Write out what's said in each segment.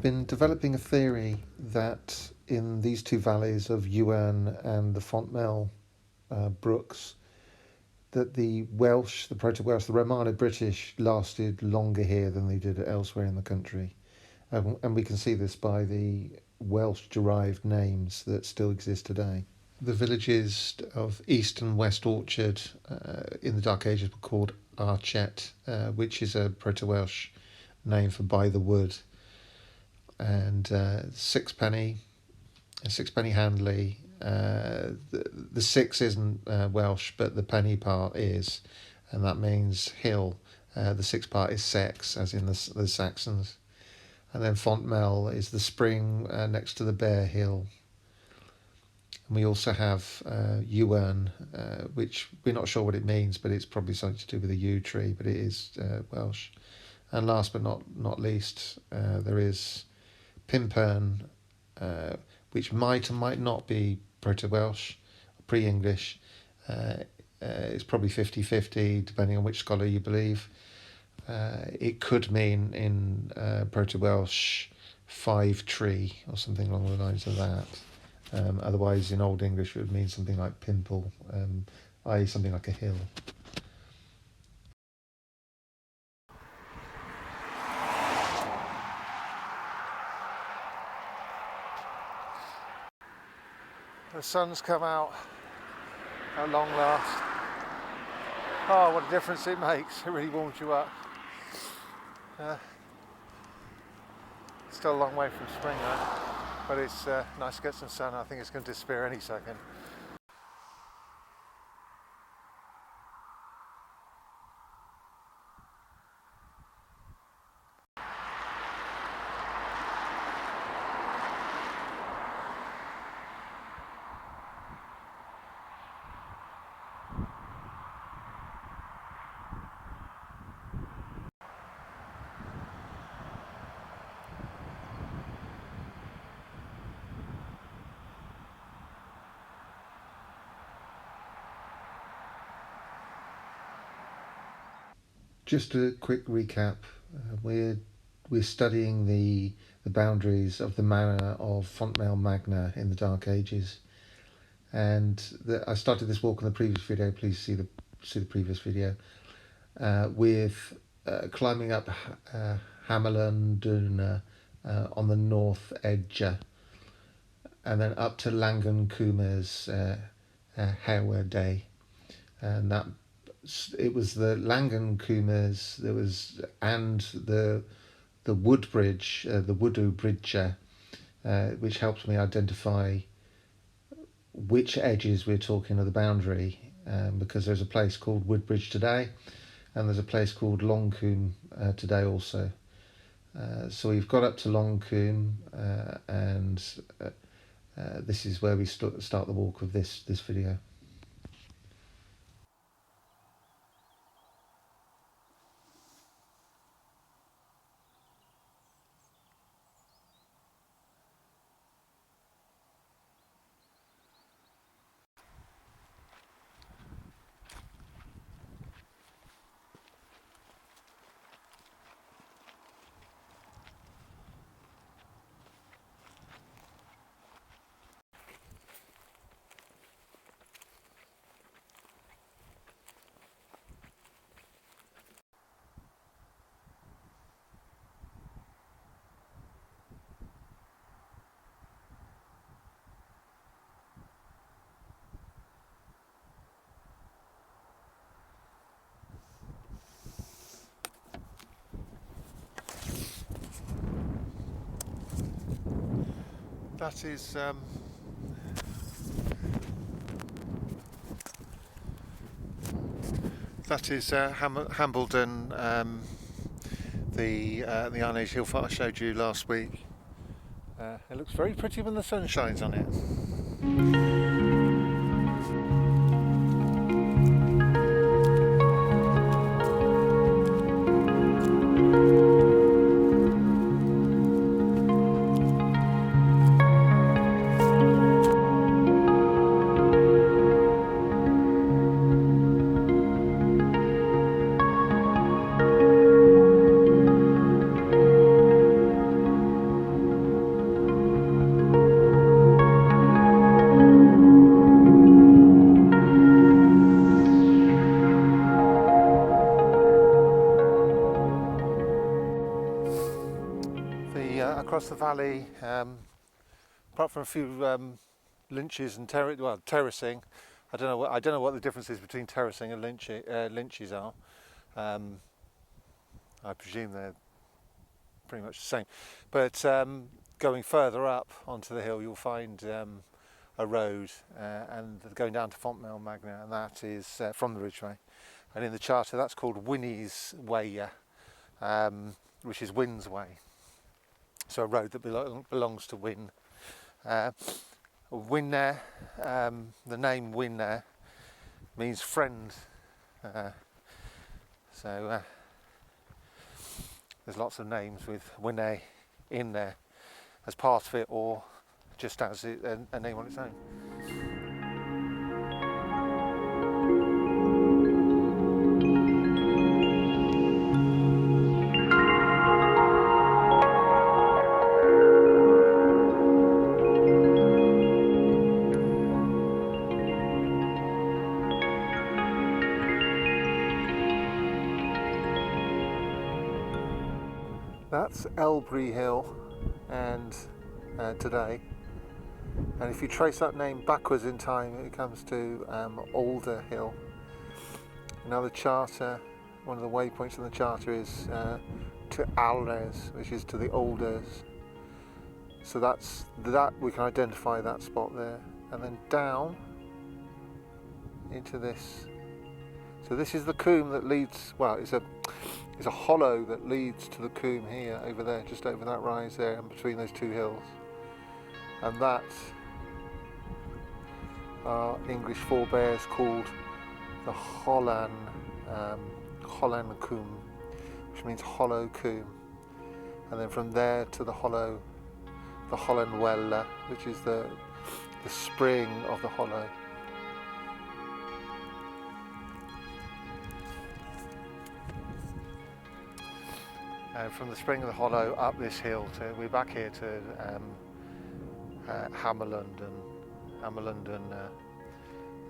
been developing a theory that in these two valleys of Iwerne and the Fontmell brooks, that the Welsh, the Proto-Welsh, the Romano-British lasted longer here than they did elsewhere in the country. And we can see this by the Welsh-derived names that still exist today. The villages of East and West Orchard in the Dark Ages were called Archet, which is a Proto-Welsh name for by the wood. And Sixpenny Handley. The six isn't Welsh, but the penny part is, and that means hill. The six part is sex, as in the Saxons. And then Fontmell is the spring next to the Bear Hill. And we also have Iwerne, which we're not sure what it means, but it's probably something to do with a yew tree, but it is Welsh. And last but not least, there is Pimpern, which might and might not be Proto-Welsh, pre-English. It's probably 50-50, depending on which scholar you believe. It could mean in Proto-Welsh 5 tree or something along the lines of that. Otherwise, in Old English, it would mean something like pimple, i.e. something like a hill. The sun's come out at long last. Oh, what a difference it makes. It really warms you up. Still a long way from spring though, but it's nice to get some sun. I think it's going to disappear any second. Just a quick recap. We're studying the boundaries of the manor of Fontmell Magna in the Dark Ages, and I started this walk on the previous video. Please see the previous video with climbing up Hamelin Duna on the north edge, and then up to Langan Coomer's Hewer Day, and that. It was the Langan Coomers, there was, and the Woodbridge, the Woodoo Bridge, which helps me identify which edges we're talking of the boundary, because there's a place called Woodbridge today, and there's a place called Longcombe today also. So we've got up to Longcombe, and this is where we start the walk of this video. That is Hambledon, the Iron Age hill fort I showed you last week. It looks very pretty when the sun shines on it. across the valley, apart from a few lynches and terracing. I don't know what the difference is between terracing and lynches are. I presume they're pretty much the same. But going further up onto the hill, you'll find a road, and going down to Fontmell Magna, and that is from the Ridgeway. And in the charter, that's called Winnie's Way, which is Wyn's Way. So a road that belongs to Wyn. Iwerne, the name Iwerne means friend. So there's lots of names with Iwerne in there as part of it, or just as a name on its own. That's Elbury Hill, and today, and if you trace that name backwards in time, it comes to Alder Hill. Now the charter, one of the waypoints in the charter is to Alres, which is to the Alders. So that's that, we can identify that spot there, and then down into this. So this is the coombe that leads, well, it's a hollow that leads to the coombe here, over there, just over that rise there, and between those two hills. And that are English forebears called the Hollan Coombe, which means hollow coombe. And then from there to the hollow, the Hollan Well, which is the spring of the hollow. And from the spring of the hollow up this hill, we're back here to Hammerlund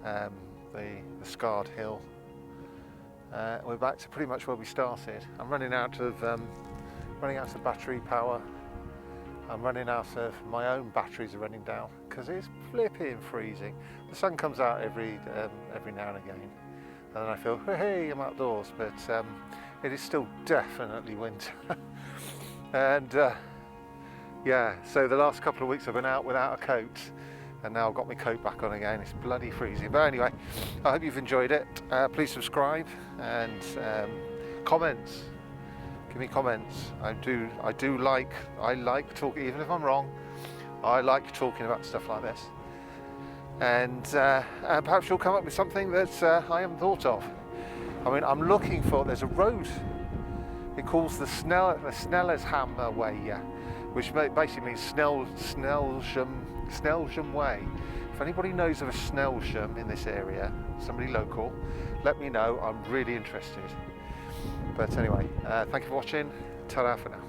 and the scarred hill. We're back to pretty much where we started. I'm running out of battery power. I'm running out of my own batteries are running down because it's flipping freezing. The sun comes out every now and again, and then I feel, hey, I'm outdoors, but it is still definitely winter. And yeah, so the last couple of weeks I've been out without a coat, and now I've got my coat back on again. It's bloody freezing. But anyway, I hope you've enjoyed it. Please subscribe and comments. Give me comments. I like talking, even if I'm wrong. I like talking about stuff like this. And perhaps you'll come up with something that I haven't thought of. I mean, I'm looking for, there's a road, it calls the Snellesham Way, which basically means Snellsham Way. If anybody knows of a Snellsham in this area, somebody local, let me know, I'm really interested. But anyway, thank you for watching, ta-ra for now.